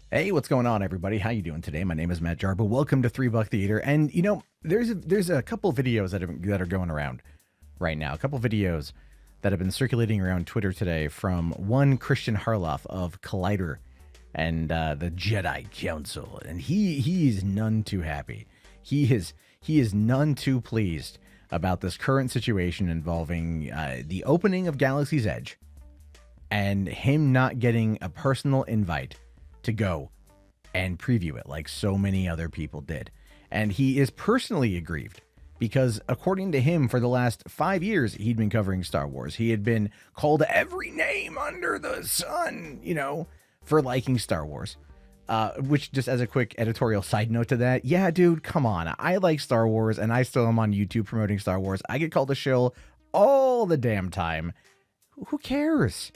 Hey, what's going on, everybody? How you doing today? My name is Matt Jarba. Welcome to $3 Theater. And there's a couple videos that are going around right now. A couple videos that have been circulating around Twitter today from one Kristian Harloff of Collider and the Jedi Council, and he's none too happy. He is none too pleased about this current situation involving the opening of Galaxy's Edge and him not getting a personal invite to go and preview it like so many other people did. And he is personally aggrieved because, according to him, for the last 5 years, he'd been covering Star Wars. He had been called every name under the sun, for liking Star Wars. Which, just as a quick editorial side note to that, yeah, dude, come on. I like Star Wars, and I still am on YouTube promoting Star Wars. I get called a shill all the damn time. Who cares?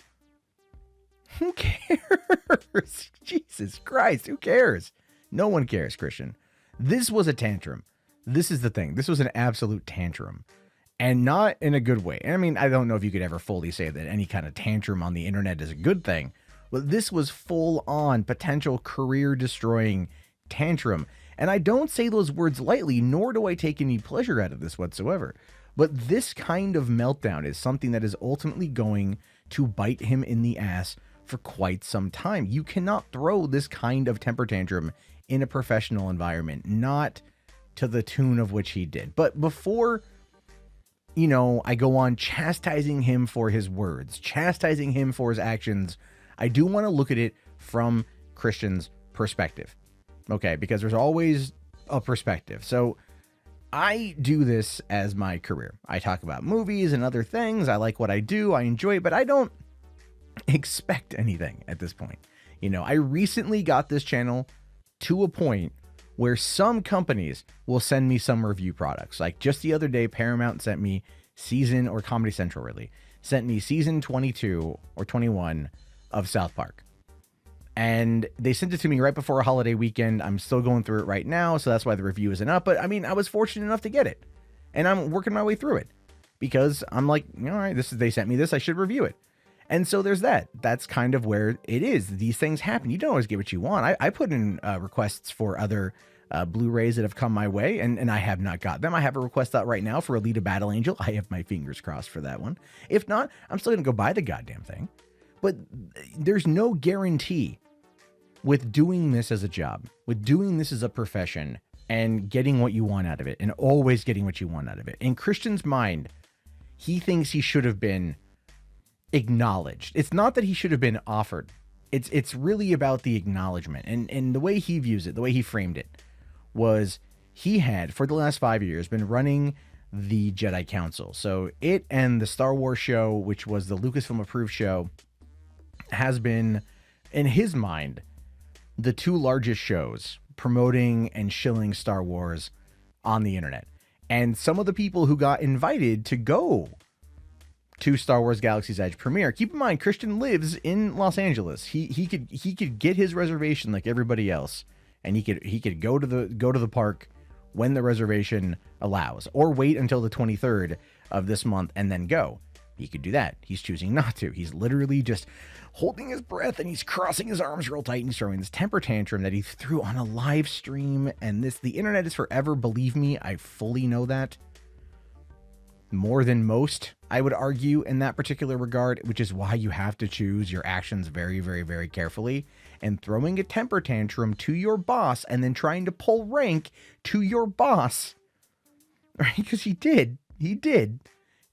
Who cares? Jesus Christ, who cares? No one cares, Kristian. This was a tantrum. This is the thing. This was an absolute tantrum. And not in a good way. I mean, I don't know if you could ever fully say that any kind of tantrum on the internet is a good thing. But this was full-on potential career-destroying tantrum. And I don't say those words lightly, nor do I take any pleasure out of this whatsoever. But this kind of meltdown is something that is ultimately going to bite him in the ass for quite some time. You cannot throw this kind of temper tantrum in a professional environment, not to the tune of which he did. But before, I go on chastising him for his words, chastising him for his actions, I do want to look at it from Kristian's perspective. Okay, because there's always a perspective. So I do this as my career. I talk about movies and other things. I like what I do. I enjoy it, but I don't expect anything at this point. I recently got this channel to a point where some companies will send me some review products. Like just the other day, Paramount sent me or Comedy Central really, sent me season 22 or 21 of South Park. And they sent it to me right before a holiday weekend. I'm still going through it right now, so that's why the review isn't up. But I mean, I was fortunate enough to get it. And I'm working my way through it. Because I'm like, all right, they sent me this, I should review it. And so there's that. That's kind of where it is. These things happen. You don't always get what you want. I put in requests for other Blu-rays that have come my way, and I have not got them. I have a request out right now for Alita Battle Angel. I have my fingers crossed for that one. If not, I'm still going to go buy the goddamn thing. But there's no guarantee with doing this as a job, with doing this as a profession, and getting what you want out of it, and always getting what you want out of it. In Kristian's mind, he thinks he should have been acknowledged. It's not that he should have been offered. It's really about the acknowledgement. And the way he views it, the way he framed it, was he had, for the last 5 years, been running the Jedi Council. So it and the Star Wars show, which was the Lucasfilm approved show, has been, in his mind, the two largest shows promoting and shilling Star Wars on the internet. And some of the people who got invited to go to Star Wars Galaxy's Edge premiere, keep in mind, Kristian lives in Los Angeles. He could get his reservation like everybody else, and he could go to the park when the reservation allows, or wait until the 23rd of this month and then go. He could do that. He's choosing not to. He's literally just holding his breath, and he's crossing his arms real tight, and he's throwing this temper tantrum that he threw on a live stream. And the internet is forever. Believe me, I fully know that. More than most, I would argue, in that particular regard, which is why you have to choose your actions very, very, very carefully. And throwing a temper tantrum to your boss and then trying to pull rank to your boss, right? Because he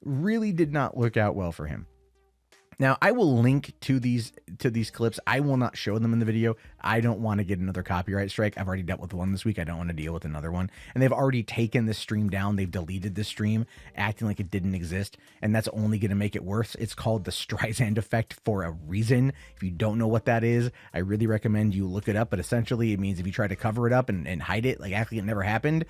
really did not work out well for him. Now, I will link to these clips. I will not show them in the video. I don't want to get another copyright strike. I've already dealt with one this week. I don't want to deal with another one. And they've already taken this stream down. They've deleted this stream, acting like it didn't exist. And that's only going to make it worse. It's called the Streisand effect for a reason. If you don't know what that is, I really recommend you look it up. But essentially, it means if you try to cover it up and hide it, like acting it never happened,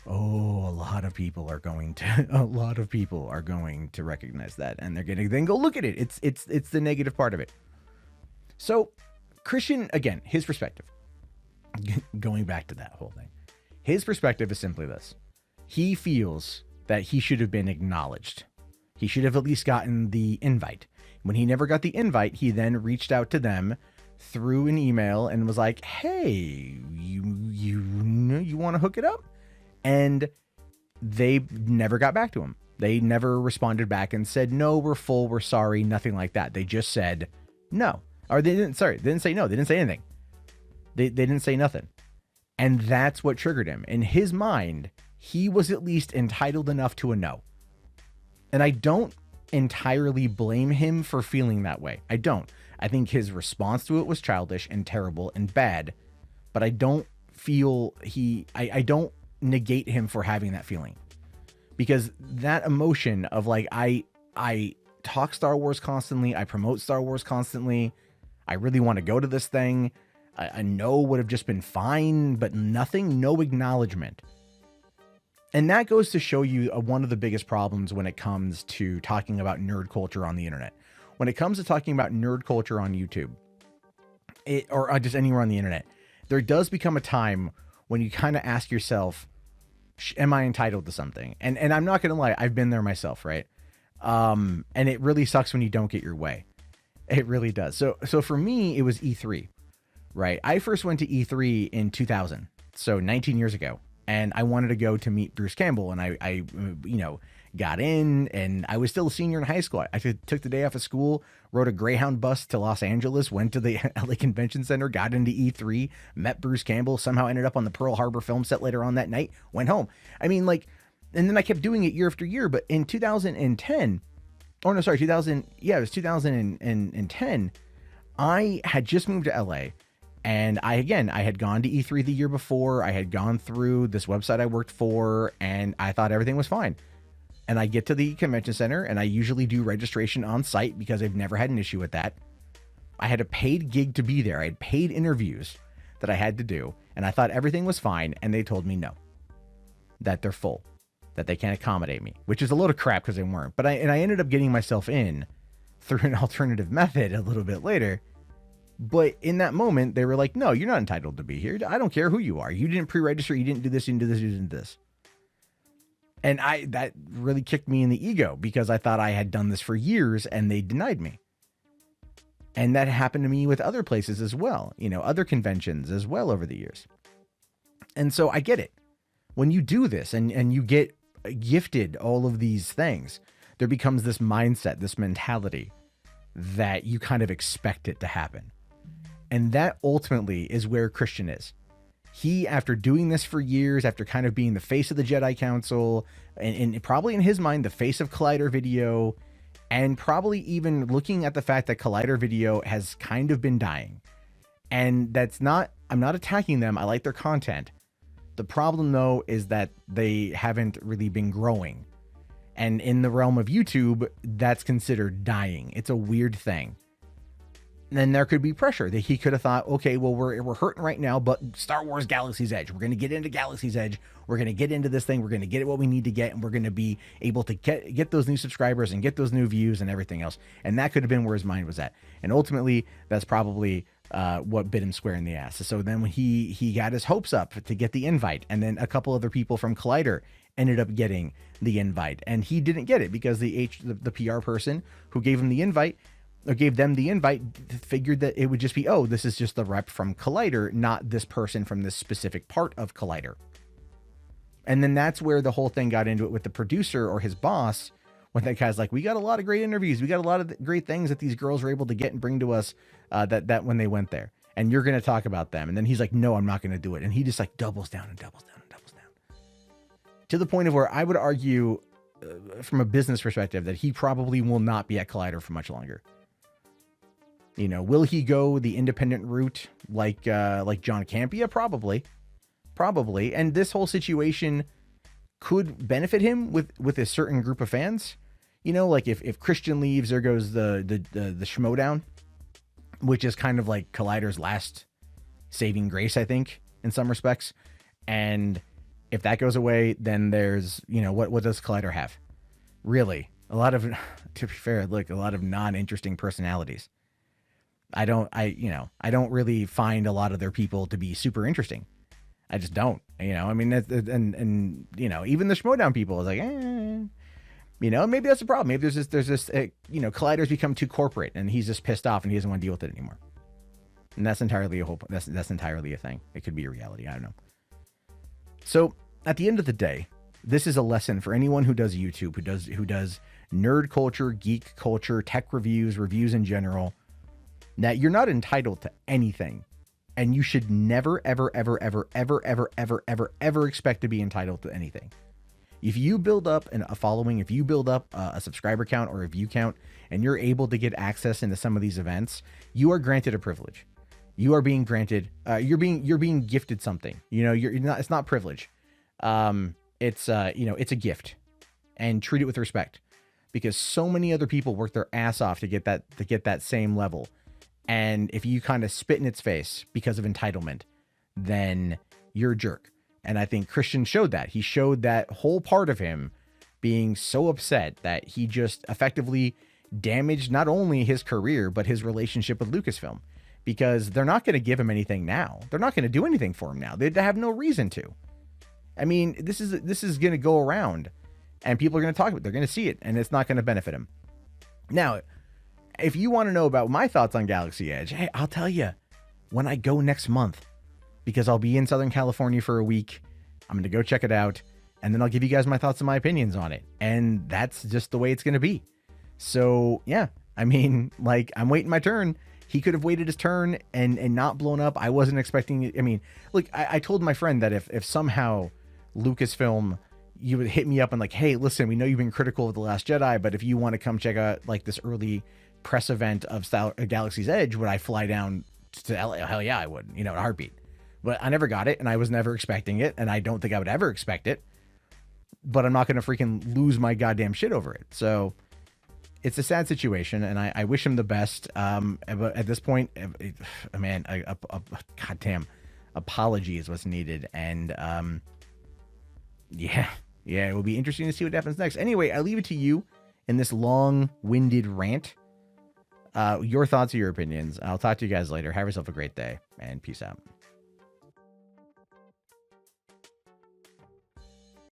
a lot of people are going to recognize that, and they're going to then go look at it. It's the negative part of it. So Kristian, again, his perspective, going back to that whole thing, his perspective is simply this. He feels that he should have been acknowledged. He should have at least gotten the invite. When he never got the invite, he then reached out to them through an email and was like, hey, you want to hook it up? And they never got back to him. They never responded back and said, no, we're full, we're sorry, nothing like that. They just said no. Or they didn't say no. They didn't say anything. They didn't say nothing. And that's what triggered him. In his mind, he was at least entitled enough to a no. And I don't entirely blame him for feeling that way. I don't. I think his response to it was childish and terrible and bad, but I don't feel I don't negate him for having that feeling, because that emotion of like, I talk Star Wars constantly. I promote Star Wars constantly. I really want to go to this thing. A no would have just been fine, but nothing, no acknowledgement. And that goes to show you one of the biggest problems when it comes to talking about nerd culture on the internet. When it comes to talking about nerd culture on YouTube, or just anywhere on the internet, there does become a time when you kind of ask yourself, am I entitled to something? And I'm not going to lie, I've been there myself, right? And it really sucks when you don't get your way. It really does. So for me, it was E3, right? I first went to E3 in 2000, so 19 years ago. And I wanted to go to meet Bruce Campbell, and I got in, and I was still a senior in high school. I took the day off of school, rode a Greyhound bus to Los Angeles, went to the LA Convention Center, got into E3, met Bruce Campbell, somehow ended up on the Pearl Harbor film set later on that night, went home. I mean, like, and then I kept doing it year after year. But in 2010, oh no, sorry, 2000, yeah, it was 2010. I had just moved to LA. And I had gone to E3 the year before. I had gone through this website I worked for, and I thought everything was fine. And I get to the convention center, and I usually do registration on site because I've never had an issue with that. I had a paid gig to be there. I had paid interviews that I had to do, and I thought everything was fine. And they told me no, that they're full, that they can't accommodate me, which is a load of crap because they weren't. But I ended up getting myself in through an alternative method a little bit later. But in that moment, they were like, no, you're not entitled to be here. I don't care who you are. You didn't pre-register. You didn't do this. You didn't do this. You didn't do this. And that really kicked me in the ego because I thought I had done this for years and they denied me. And that happened to me with other places as well, other conventions as well over the years. And so I get it. When you do this and you get gifted all of these things, there becomes this mindset, this mentality that you kind of expect it to happen. And that ultimately is where Kristian is. He, after doing this for years, after kind of being the face of the Jedi Council, and probably in his mind, the face of Collider Video, and probably even looking at the fact that Collider Video has kind of been dying. And I'm not attacking them. I like their content. The problem, though, is that they haven't really been growing. And in the realm of YouTube, that's considered dying. It's a weird thing. And then there could be pressure that he could have thought, okay, well, we're hurting right now, but Star Wars Galaxy's Edge. We're going to get into Galaxy's Edge. We're going to get into this thing. We're going to get what we need to get. And we're going to be able to get those new subscribers and get those new views and everything else. And that could have been where his mind was at. And ultimately, that's probably what bit him square in the ass. So then when he got his hopes up to get the invite, and then a couple other people from Collider ended up getting the invite, and he didn't get it because the PR person who gave him the invite, or gave them the invite, figured that it would just be, oh, this is just the rep from Collider, not this person from this specific part of Collider. And then that's where the whole thing got into it with the producer or his boss, when that guy's like, we got a lot of great interviews. We got a lot of great things that these girls were able to get and bring to us that when they went there. And you're going to talk about them. And then he's like, no, I'm not going to do it. And he just like doubles down and doubles down and doubles down. To the point of where I would argue from a business perspective that he probably will not be at Collider for much longer. Will he go the independent route like John Campea? Probably. And this whole situation could benefit him with a certain group of fans. Like if Kristian leaves, there goes the Schmodown, which is kind of like Collider's last saving grace, I think, in some respects. And if that goes away, then there's, what does Collider have? Really? A lot of, to be fair, look, a lot of non-interesting personalities. I don't really find a lot of their people to be super interesting. I just don't, and even the Schmodown people is like, maybe that's the problem. Maybe there's this, Collider's become too corporate and he's just pissed off and he doesn't want to deal with it anymore. And that's entirely that's entirely a thing. It could be a reality. I don't know. So at the end of the day, this is a lesson for anyone who does YouTube, who does nerd culture, geek culture, tech reviews in general, that you're not entitled to anything. And you should never, ever, ever, ever, ever, ever, ever, ever, ever expect to be entitled to anything. If you build up a following, if you build up a subscriber count or a view count, and you're able to get access into some of these events, you are granted a privilege. You are being granted, you're being gifted something. You know, you're not, it's not privilege. It's a gift, and treat it with respect, because so many other people work their ass off to get that same level. And if you kind of spit in its face because of entitlement, then you're a jerk. And I think Kristian showed that. He showed that whole part of him being so upset that he just effectively damaged not only his career, but his relationship with Lucasfilm, because they're not going to give him anything now. They're not going to do anything for him now. They have no reason to. I mean, this is going to go around, and people are going to talk about it. They're going to see it, and it's not going to benefit him. Now, if you want to know about my thoughts on Galaxy Edge, hey, I'll tell you when I go next month, because I'll be in Southern California for a week. I'm going to go check it out, and then I'll give you guys my thoughts and my opinions on it. And that's just the way it's going to be. So, yeah, I mean, like, I'm waiting my turn. He could have waited his turn and not blown up. I wasn't expecting it. I mean, look, I told my friend that if somehow Lucasfilm, you would hit me up and like, hey, listen, we know you've been critical of The Last Jedi, but if you want to come check out like this early press event of Galaxy's Edge, would I fly down to LA? Hell yeah, I would, in a heartbeat. But I never got it, and I was never expecting it, and I don't think I would ever expect it. But I'm not going to freaking lose my goddamn shit over it. So it's a sad situation, and I wish him the best. But at this point, man, goddamn apology is what's needed. And yeah, it will be interesting to see what happens next. Anyway, I leave it to you in this long-winded rant. Your thoughts or your opinions. I'll talk to you guys later. Have yourself a great day, and peace out.